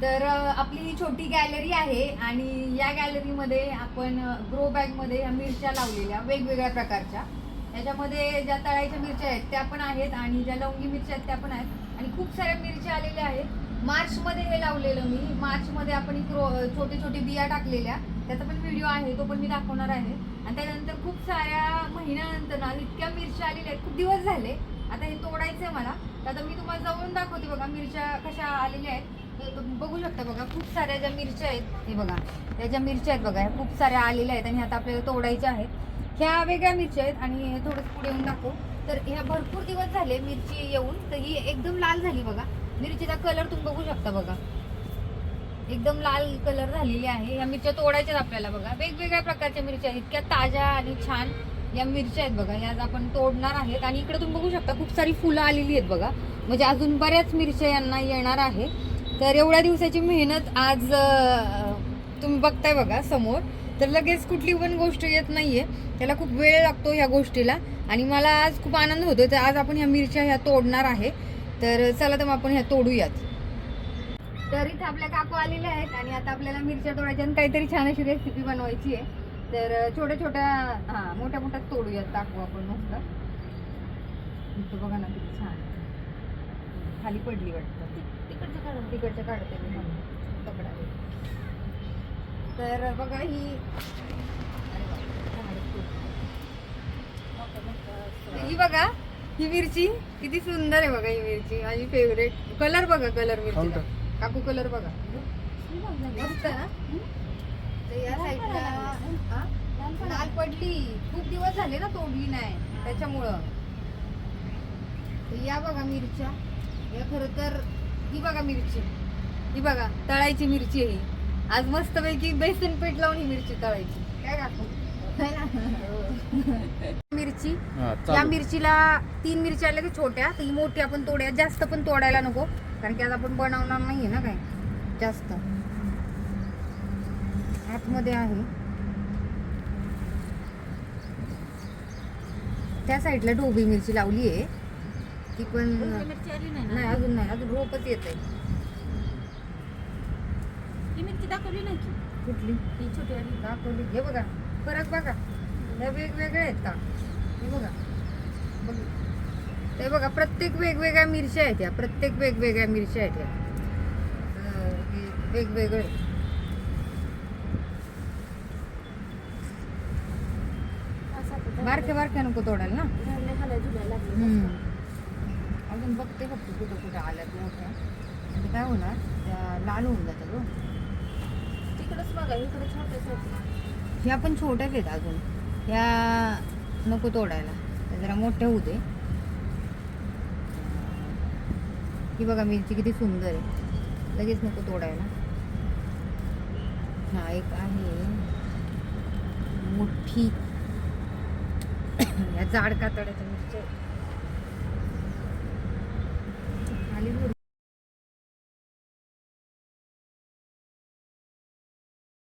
तर आपली ही छोटी गॅलरी आहे आणि या गॅलरीमध्ये आपण ग्रो बॅगमध्ये या मिरच्या लावलेल्या वेगवेगळ्या प्रकारच्या. याच्यामध्ये ज्या तळायच्या मिरच्या आहेत त्या पण आहेत आणि ज्या लवंगी मिरच्या आहेत त्या पण आहेत आणि खूप साऱ्या मिरच्या आलेल्या आहेत. मार्चमध्ये हे लावलेलं मी. मार्चमध्ये आपण छोटे छोटे बिया टाकलेल्या, त्याचा पण व्हिडिओ आहे, तो पण मी दाखवणार आहे. आणि त्यानंतर खूप साऱ्या महिन्यानंतर ना इतक्या मिरच्या आलेल्या आहेत, खूप दिवस झाले. आता हे तोडायचं आहे मला, तर आता मी तुम्हाला जवळून दाखवते बघा मिरच्या कशा आलेल्या आहेत. बघू शकता बघा, खूप साऱ्या ज्या मिरच्या आहेत हे बघा, त्या ज्या मिरच्या आहेत बघा ह्या खूप साऱ्या आलेल्या आहेत आणि आता आपल्याला तोडायच्या आहेत. ह्या वेगळ्या मिरच्या आहेत आणि थोडंसं पुढे येऊन दाखवू. तर ह्या भरपूर दिवस झाले मिरची येऊन, तर ही एकदम लाल झाली बघा. मिरचीचा कलर तुम्ही बघू शकता बघा, एकदम लाल कलर झालेली आहे. या मिरच्या तोडायच्याच आपल्याला बघा. वेगवेगळ्या प्रकारच्या मिरच्या आहेत, इतक्या ताज्या आणि छान या मिरच्या आहेत बघा. या आपण तोडणार आहेत आणि इकडे तुम्ही बघू शकता खूप सारी फुलं आलेली आहेत बघा. म्हणजे अजून बऱ्याच मिरच्या यांना येणार आहे. तर एवढ्या दिवसाची मेहनत आज तुम्ही बघताय बघा समोर. तर लगेच कुठली पण गोष्ट येत नाहीये, त्याला खूप वेळ लागतो ह्या गोष्टीला. आणि मला आज खूप आनंद होतोय. तर आज आपण ह्या मिरच्या ह्या तोडणार आहे. तर चला तर मग आपण ह्या तोडूयात. तर इथे आपल्या काकू आलेल्या आहेत आणि आता आपल्याला मिरच्या तोडायच्या आणि काहीतरी छान अशी रेसिपी बनवायची आहे. तर छोट्या छोट्या मोठ्या मोठ्या तोडूयात, टाकू आपण मस्त. इथं बघा ना किती छान खाली पडली वाटतं. तिकडच्या काढते मी पकडा. तर बघा ही बघा, ही मिरची किती सुंदर आहे बघा. ही मिरची माझी फेवरेट. कलर बघा, कलर मिरची काकू, कलर बघा मस्त ना. तर या साईडला लाल पडली, खूप दिवस झाले ना तोडली नाही त्याच्यामुळं. या बघा मिरच्या, या खरं तर ही बघा मिरची, ही बघा तळायची मिरची आहे. आज मस्त पैकी बेसन पीठ लावून ही मिरची तळायची. काय काकू मिरची, या मिरचीला 3 मिरच्या आल्या की छोट्या, तर ही मोठी आपण तोड्या. जास्त पण तोडायला नको, कारण की आज आपण बनवणार नाहीये ना काय जास्त. आतमध्ये आहे त्या साईडला ढोबळी मिरची लावली आहे, ती पण नाही अजून, नाही अजून रोपच येत आहे. ही मिरची दाखवली नाही की कुठली ही छोटी वाली दाखवली. हे बघा फरक बघा, ह्या वेगवेगळ्या आहेत का. हे बघा ते बघा, प्रत्येक वेगवेगळ्या मिरच्या आहेत या, प्रत्येक वेगवेगळ्या मिरच्या आहेत या. वेगवेगळे बारक्या बारक्या नको तोडायला ना. अजून बघते फक्त कुठं कुठं आल्यात मोठ्या, म्हणजे काय होणार त्या लाल होऊन जातात हो. तिकडच बघा, इकडे छोट्या ह्या पण छोट्याच आहेत अजून, ह्या नको तोडायला, त्या जरा मोठ्या होऊ दे. ही बघा मिरची किती सुंदर आहे, लगेच नको तोडायला. हा एक आहे मोठी, या जाड कातड्याच्या मिरच्या